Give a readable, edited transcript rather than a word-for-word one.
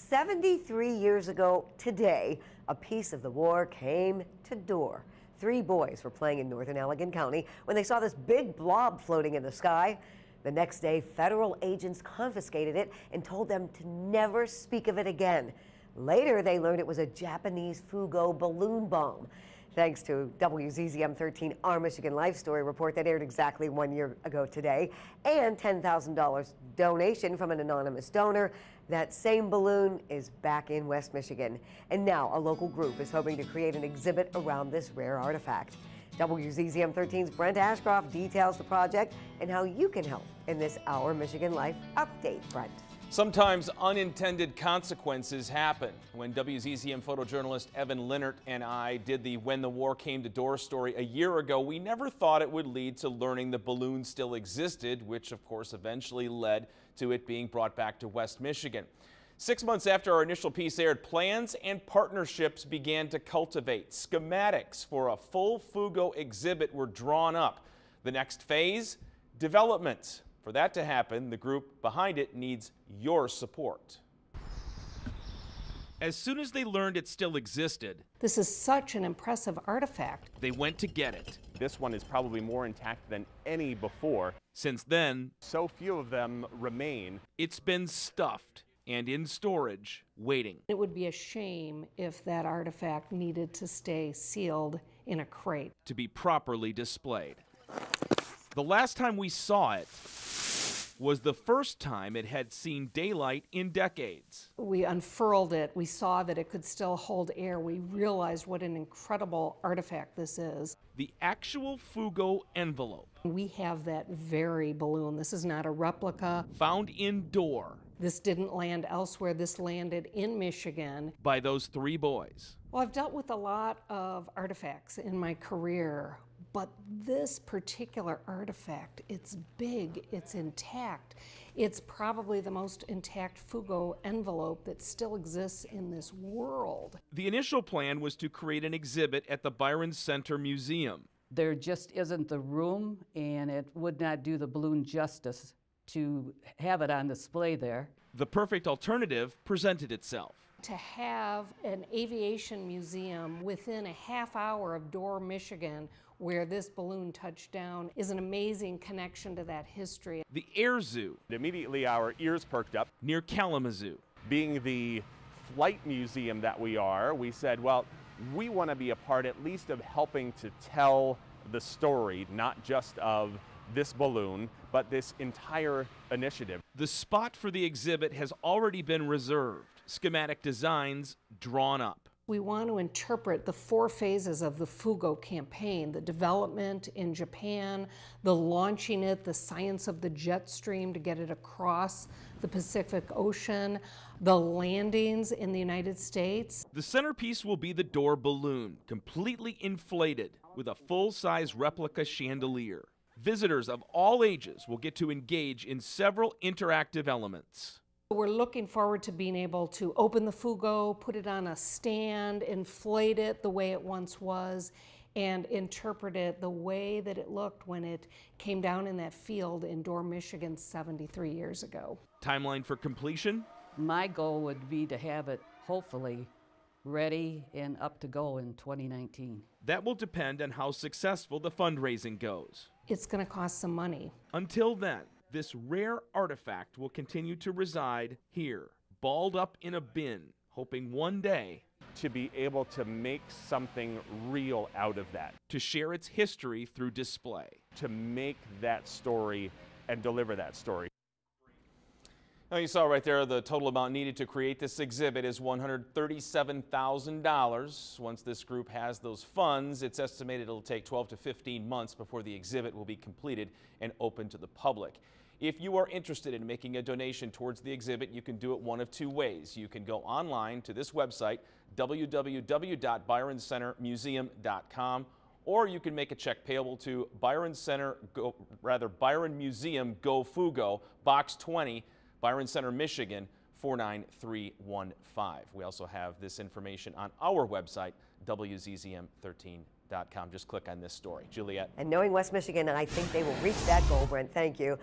73 years ago today, a piece of the war came to door. 3 boys were playing in northern Allegan County when they saw this big blob floating in the sky. The next day, federal agents confiscated it and told them to never speak of it again. Later, they learned it was a Japanese FuGo balloon bomb. Thanks to WZZM 13 Our Michigan Life Story report that aired exactly 1 year ago today, and $10,000 donation from an anonymous donor, that same balloon is back in West Michigan. And now a local group is hoping to create an exhibit around this rare artifact. WZZM 13's Brent Ashcroft details the project and how you can help in this Our Michigan Life update. Brent. Sometimes unintended consequences happen. When WZZM photojournalist Evan Linnert and I did the When the War Came to Door story a year ago, we never thought it would lead to learning the balloon still existed, which of course eventually led to it being brought back to West Michigan. 6 months after our initial piece aired, plans and partnerships began to cultivate. Schematics for a full FuGo exhibit were drawn up. The next phase, development. For that to happen, the group behind it needs your support. As soon as they learned it still existed, this is such an impressive artifact. They went to get it. This one is probably more intact than any before. Since then, so few of them remain. It's been stuffed and in storage, waiting. It would be a shame if that artifact needed to stay sealed in a crate to be properly displayed. The last time we saw it was the first time it had seen daylight in decades. We unfurled it. We saw that it could still hold air. We realized what an incredible artifact this is. The actual FuGo envelope. We have that very balloon. This is not a replica. Found indoor. This didn't land elsewhere. This landed in Michigan. By those 3 boys. Well, I've dealt with a lot of artifacts in my career, but this particular artifact, it's big, it's intact. It's probably the most intact FuGo envelope that still exists in this world. The initial plan was to create an exhibit at the Byron Center Museum. There just isn't the room, and it would not do the balloon justice to have it on display there. The perfect alternative presented itself. To have an aviation museum within a half hour of Door, Michigan, where this balloon touched down, is an amazing connection to that history. The Air Zoo. Immediately our ears perked up. Near Kalamazoo. Being the flight museum that we are, we said, well, we want to be a part at least of helping to tell the story, not just of this balloon, but this entire initiative. The spot for the exhibit has already been reserved. Schematic designs drawn up. We want to interpret the 4 phases of the FuGo campaign: the development in Japan, the launching it, the science of the jet stream to get it across the Pacific Ocean, the landings in the United States. The centerpiece will be the door balloon, completely inflated with a full-size replica chandelier. Visitors of all ages will get to engage in several interactive elements. We're looking forward to being able to open the FuGo, put it on a stand, inflate it the way it once was, and interpret it the way that it looked when it came down in that field in Door, Michigan 73 years ago. Timeline for completion? My goal would be to have it hopefully ready and up to go in 2019. That will depend on how successful the fundraising goes. It's going to cost some money. Until then, this rare artifact will continue to reside here, balled up in a bin, hoping one day to be able to make something real out of that. To share its history through display. To make that story and deliver that story. Now you saw right there the total amount needed to create this exhibit is $137,000. Once this group has those funds, it's estimated it'll take 12 to 15 months before the exhibit will be completed and open to the public. If you are interested in making a donation towards the exhibit, you can do it one of 2 ways. You can go online to this website, www.byroncentermuseum.com, or you can make a check payable to Byron Museum Go FuGo, Box 20, Byron Center, Michigan, 49315. We also have this information on our website, WZZM13.com. Just click on this story. Juliet. And knowing West Michigan, I think they will reach that goal, Brent. Thank you.